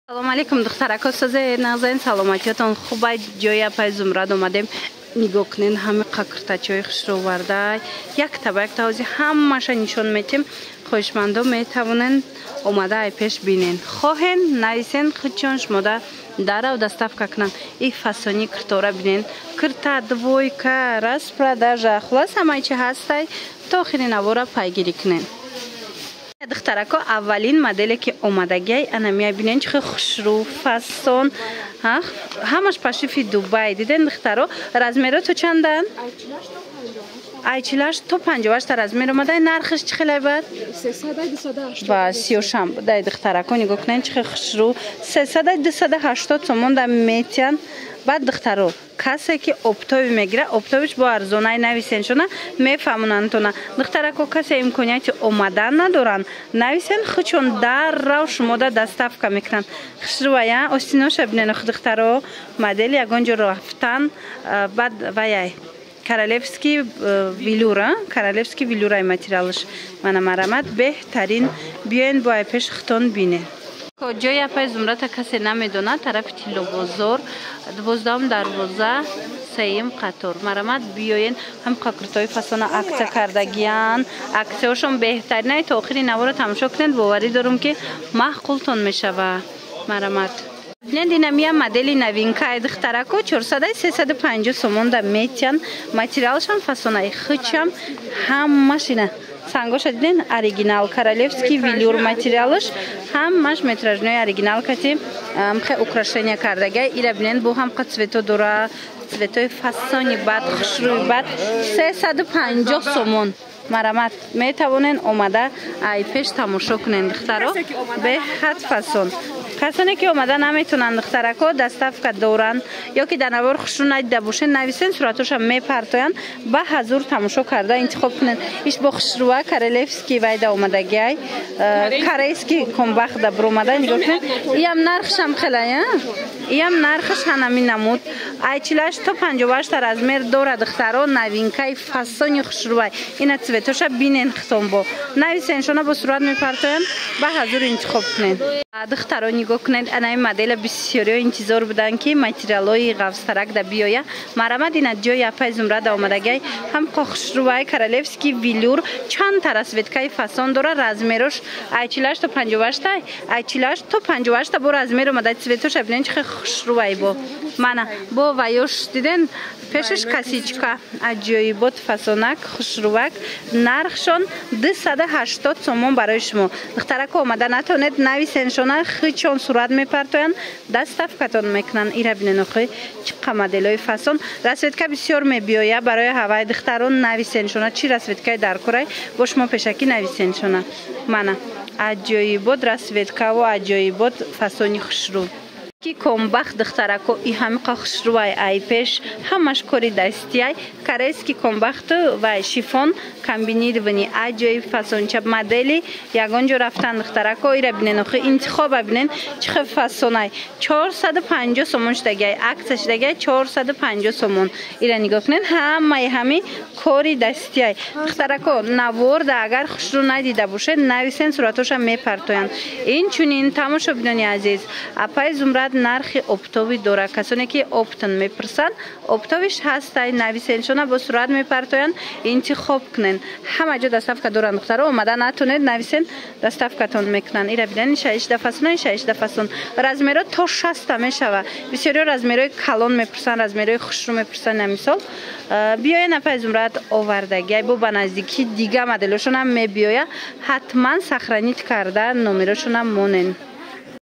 سلام علیکم دخترکا ساز نازنین سلامتیتون خوبه جای پای زمرد اومدیم نگاه کنین همه قکرتچای خوش رو ورده یک تا یک توضیح همه‌ش نشون میتیم خوشمندو میتونن اومده ای پیش بینین خواهین نویسین خودشون شما داره و دستافکا کنن این فسانی کرتوره بینین کرتا دویکا راست پرداژه خلاص همه چی هسته تا خیلی نوارا پیگیری کنین دخترکا اولین مدلی که اومدگی انا میبینین چه خوشرو فسون همش پشیفی دبی دیدن دخترا رزمیرا تو چندن ایچلاش تو 58 رزمیر اومده نرخش چه خیلی بود 380 با 36 دای دخترکا نگاه کنین چه خوشرو 380 تومان در میتین بعد دخترو کسی که اپتوی میگیره اپتویش با ارزونه نویسین شونه میفهمونن تو نه دخترکو کسی امکانیت اومدن ندارن نویسین خودشون در رو شما دستافکا میکنن خشرویا استیناش ببینن دخترو مدل یگانجا رفتن بعد وای کارالفسکی ویلورای ماتریالش من مرامت بهترین بیاین با پیش ختون بینه جای پای زمرت کسی نمیدونه طرف تیلو بزرگ 12 دروازه سیم قطار مرامت بیاین هم قکرتای فسانه عکس کردگیان عکسشون بهترینه تا آخری نوار تماشا کنید باوری دارم که معقولتون میشه و مرامت دینامیا مدلی نوینکای دخترکو 400 350 سومون در میتین ماتریالشون فسانه خچم همش اینه سانگوش دیدین اوریجینال کارالفسکی ویلور ماتریالش همش متراژنای اوریجینال کتی خیلی украшення کردگی ایرا بینن بو هم قطعه داره цветой فسانی بعد خوشروی بعد 350 سومون مرامت میتوانین اومده ای پیش تماشا کنین دخترا به حد فسون کسانی که اومده نمیتونن دخترکو دستافکا دورن یا که در نوار خوش رو ندیده باشین نویسین صورتش هم میپرتوین به حضور تماشا کرده انتخاب کنین ایش با خوشروه کارالفسکی ویده اومدگی کارایسکی کمبخ در برومده نگاه کنین ایم نرخش هم خیلی ایم نرخش هنمی نمود ایچلاش تو 58 رزمیر دوره دخترا نوینکای فسانی خوشروه این цветоша бинен хтон бо нависен шона бо сурат мепартоян ба ҳазур интихоб кунед духтаро нигоҳ кунед анаи модела бисёриҳо интизор будан ки материалҳои ғавстарак да биёя марамад ина ҷои апай зумрада омадагай ҳам қохушрувай королевский вилюр чанд тарасветкаи фасон дора размерош айчилаш то 58 айчилаш то 58 бо размер омада цветоша бинен чихе хушрувай бо мана бо ваёш диден пешаш касичка аҷоибот фасонак хушрувак нархшон 280 сомон барои шумо духтарако омада натонед нависен шона хичон сурат мепартоян дастафкатон мекунан ира бинен охи чиқа моделои фасон расветка бисёр мебиёя барои ҳаваи духтарон нависен шона чи расветкаи дар курай бо шумо пешакӣ нависен шона мана аҷоибот расветкаву аҷоибот фасони хушрӯ ки комбах духтарако и ҳамиқа хушрувай ай пеш ҳамаш кори дастиай корейский комбахту ва шифон комбинировани аҷоиб фасонча модели ягонҷо рафтан духтарако ира бинен охи интихоба бинен чихе фасонай 450 сомон шудагай акса шудагай 450 сомон ира нигоҳ кунен ҳамаи ҳами кори дастиай духтарако наворда агар хушру надида бошед нависен суратоша мепартоянд инчунин тамошо бинони азиз апай зумрад нархи оптови дора касоне ки оптон мепурсан оптовиш ҳастай нависеншона бо сурат мепартоян интихоб кунен ҳама ҷо дастафка доран духтаро омада натонед нависен дастафкатон мекунан ира бидани 6 дафасон 6 дафасон размеро то 60 мешава бисёриҳо размерои калон мепурсан размерои хушрӯ мепурсан намисол биёен апай зумрад овардагиай бо ба наздикӣ дига моделошонам мебиёя ҳатман сахранит карда номерошонам монен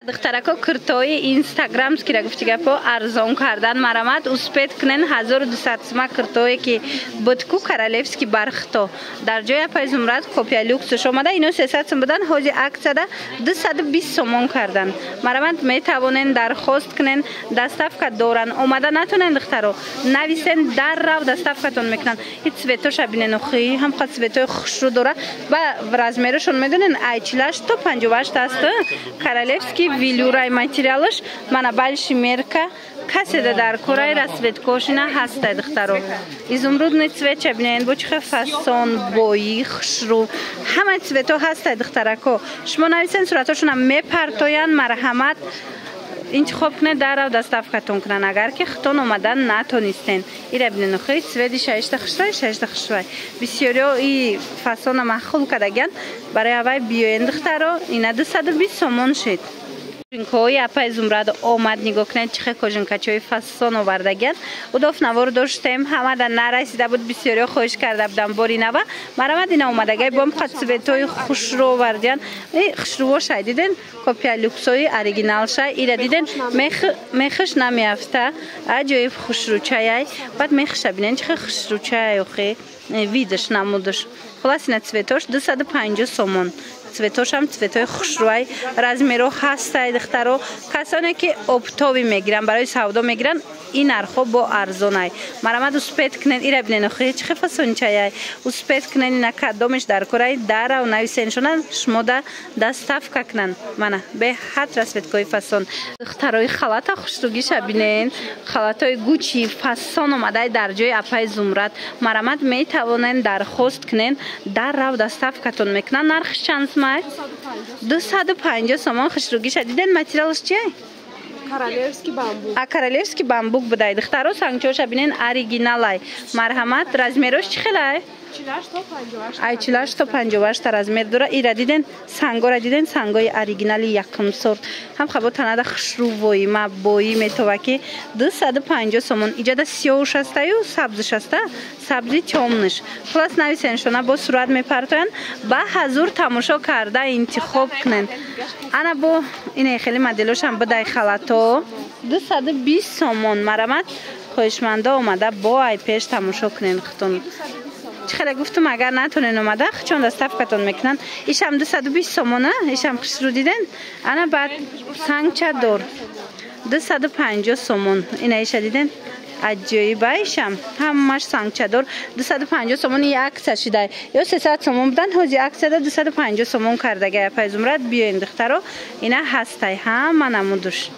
духтарако киртои инстаграм скира гуфтигапо арзон кардан марамад успед кунен 1200 сма киртое ки бутку королевский бархто дар ҷои апай зумрад копия люксш омада ино 300 сом будан ҳози аксияда 220 сомон кардан марамад метавонен дархост кунен дастафка доран омада натонен духтаро нависен даррав дастафкатон мекунан и цветоша бинен охи ҳамқа цветои хушрӯ дора ба размерошон медонен айчилаш то 58 аст королевский вилюрай материалш мана бальши мерка каседа дар курай расветкошина ҳастай духтаро изумрудный цвет чабинен бо чихе фасон бои хушрӯ ҳама цвето ҳастай духтарако шумо нависен суратошона мепартоян марҳамат انتخاب کنید در دستافکتون کنن. اگر که خطون اومدن نتونستین ایره بینن خیلی سویدی شایسته خشروی بسیاری این فصل مخول کردگن برای اوای بیاین دخترا اینا 220 سومون شد. کوی اپای زمرد آمد نگاه کنید چه کوژن کچوی فصل آوردگن و داف نوار داشتیم همه در نرسیده بود بسیاری خوش کرده بودم باری نوا مرامد اینا اومدگی بام خط سویتوی خوشرو آوردن خوشرو شدیدن کپی لوکسوی اوریجینال شای ایره دیدن میخش نمیافته عجیب خوشرو چای بعد میخش ببینن چه خوشرو چای خو ویدش نمودش خلاص اینا سویتوش 250 سومون цветош هم цветои хушрӯй размеро ҳастаи духтаро касоне ки обтоби мегиран барои савдо мегиран این нархо бо арзонай марамад успет кунен ира бинен охи чӣ фасончаяй успет кунен ина кадомиш дар кораи дара у нависен шунан шумо да доставка кунан мана бе ҳат расветкои фасон духтарои халата хушругиша бинен халатои гучи фасон омадай дар ҷои апай зумрад марамад метавонен дархост кунен даррав доставкатон мекунан нархиш чанд сомай 250 сомон хушругиша диден материалш чия Королевский бамбук. А королевский бамбук будай. Духтаро сангчоша бинен оригиналай. Марҳамат размерош чӣ хелай? Ай 158 размер дора. Ира диден сангора диден сангои оригинали якум сорт. Ҳам хабо танада хушрувои мабои метоваки 250 сомон. Иҷада сиёҳуш астаю сабзиш аста. Сабзи тёмниш. Хулас нависен шона бо сурат мепартоян ба ҳазур тамошо карда интихоб кунен. Ана бо ина хели моделошам будай халато 220 сомон. Марамат хоҳишманда омада бо ай пеш тамошо кунен хутон. چخیلی گفتم اگر نتونین اومده چون دستافکتون میکنن ایشم 220 سومونه ایشم خوش رو دیدن انا بعد سنگ چادر 250 سومون اینا ایش دیدن عجیبه ایشم همش سنگ چادر 250 سومون یک عکس شده یا 300 سومون بودن هوزی عکس ده 250 سومون کردگه پیزمرد بیاین دخترو اینا هستی هم نمودش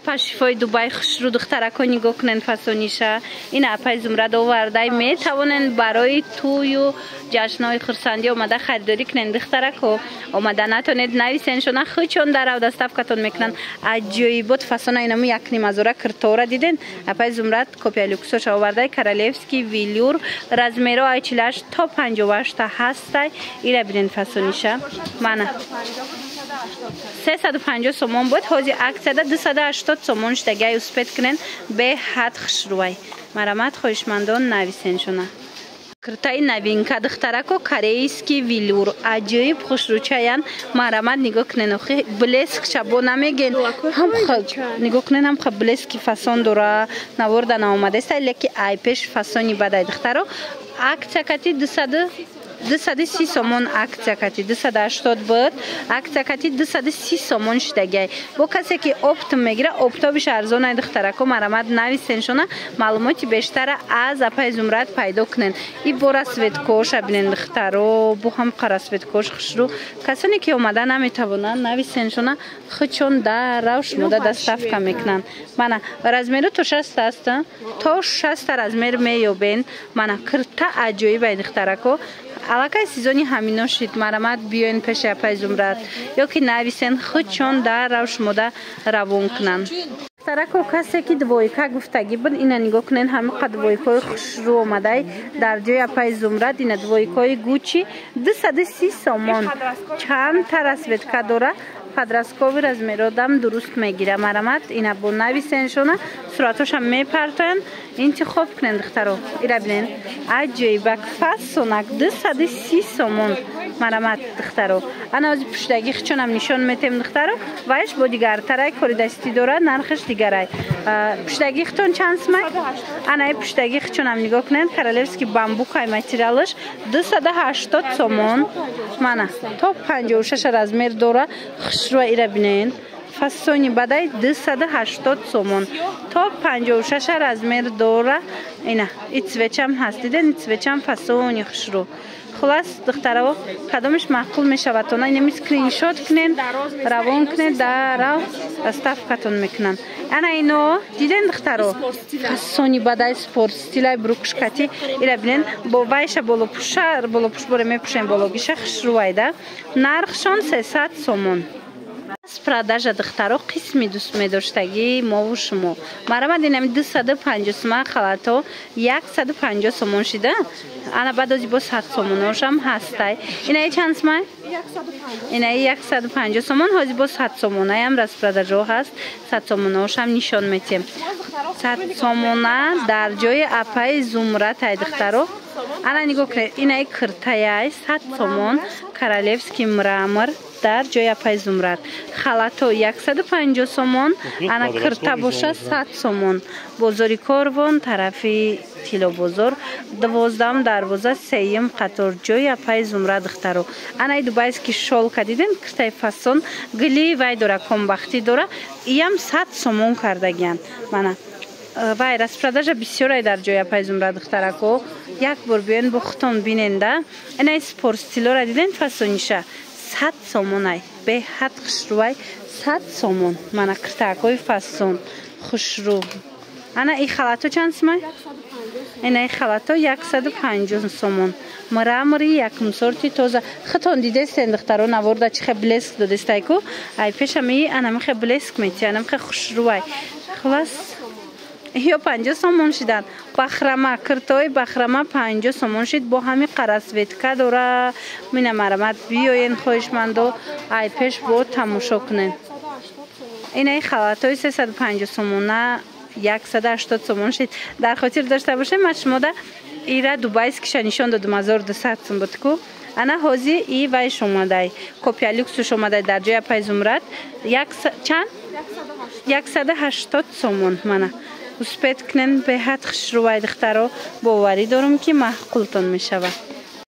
پاشیفای دوبای خوشرو دخترکو نگاه کنن فسونیشه این اپای زمرد آورده میتوانن برای توی و جشنهای خرسندی اومده خریداری کنن دخترکو اومده نتونید نویسن شونه خود چون در دستافکتون میکنن عجیبات فسون اینمو یک نیم ازوره کرتوره دیدن اپای زمرد کپی لوکسوش آورده کارالفسکی ویلیور رزمیرو ایچلاش تا 58 هسته ایره بینن فسونیشه منه 350 سومون بود هوزی عکس ده 280 سومون شدگی اسپت کنن به حد خشروی مرامت خوشمندان نویسن شونه کرتای نوینکا دخترکو کریسکی ویلور عجیب خوشروچایان مرامت نگاه کنن اخی بلسک شبو نمیگن هم نگاه کنن هم بلسکی فاسون داره نوردن آمده است لکی ایپش فاسونی بدای دخترو عکس کتی 230 سومون акция кати 280 بود акция кати 230 سومون شدگی با کسی که اپت میگیره اپتابش ارزانه دخترکو مرامت نویسن شونه معلوماتی بیشتر از اپای زمرد پیدا کنن این بورا سویتکوش بینن دخترو بو هم قرا سویتکوش خشرو کسانی که اومدن نمیتوانن نویسن شونه خودشون در روش مده دستافکا میکنن من رزمیرو تو 60 است تا 60 رزمیر میوبین من کرتا عجیب دخترکو علاقه سیزونی همینا شد مرامت بیاین پیش اپای زمرد یا که نویسن خودشون در روش مده روان کنن دخترکو کسی که دویکا گفتگی بود اینا نگاه کنن همه قد دویکای خوشرو اومده در جای اپای زمرد اینا دویکای گوچی 230 سومون چند تا رسویتکا داره پدرسکوی رزمیرودم درست میگیره مرامت اینا بو نویسن شونه صورتش هم میپرتن انتخاب کنن دخترو ایرا بینن عجیبه فاسونک 230 سومون مرامت دخترو انا از پشتگی چون هم نشون میتیم دخترو وایش با دیگر ترای کاری دستی داره نرخش دیگره پشتگی خطون چند سمه انا پشتگی چون هم نگاه کنن کارالفسکی بامبوک های ماتریالش 280 سومون منه تا 56 رزمیر داره خشرو ایرا بینن فاسونی بدای 280 سومون تا 56 رزمیر داره اینا ایتسوچم هست دیدن ایتسوچم فاسونی خشرو خلاص دخترها کدامش معقول میشود اونا اینم اسکرین شات کنین روان کنین در دستافکتون میکنن انا اینو دیدن دخترها فاسونی بدای سپورت استیلای بروکشکتی اینا ببینن با وایش بالا پوش بره میپوشن بالا گیشه خشروایده نرخشون 300 سومون продажа духтаро қисми дӯст медоштагӣ мову шумо марамад инами 250 сомон халато 150 сомон шида ана баъдози бо 100 сомоношам ҳастай инаи чанд сомон 150. инаи 150 сомон ҳози бо 100 сомонаям распродажо ҳаст 100 сомоношам нишон метем 100 сомона дар ҷои апаи зумратай духтаро ана нигоҳ кунед инаи киртаяй 100 сомон королевский мрамор дар ҷои апаи зумрат халато 150 сомон ана кирта боша 100 сомон бозори корвон тарафи тилобозор 12 дарвоза 3 қатор ҷои апаи зумрат духтаро ана дубайский шолка диден киртаи фасон гили вай дора комбахтӣ дора иям 100 сомон кардагиян мана вай распродажа бисёрай дар ҷои апаи зумрат духтарако як бор биёен бо хутон биненда инаи спортстилора диден фасониша 100 сомонай беҳад хушрӯай 100 сомон мана киртаакҳои фасон хушрӯ ана и халато чанд сомон инаи халато 150 сомон мрамори якум сорти тоза хитон дидестен духтаро наворда чихе блеск додестайку ай пешами ана михе блеск мети ана михе хушрӯай хулас ё 50 сомон шидан бахрама киртои бахрама 50 сомон шид бо ҳами қарасветка дора мина марамад биёен хоҳишмандо ай пеш бо тамошо кунен инаи халатои 350 сомона 180 сомон шид дар хотир дошта бошем ман шумода ира дубайскиша нишон додум 1200 сом будку ана ҳози и вайш омадай копия люксуш омадай дар ҷои апаи зумрат чанд 180 сомон мана успед кунен беҳад хушрӯвай духтаро боварӣ дорам ки маъқултон мешавад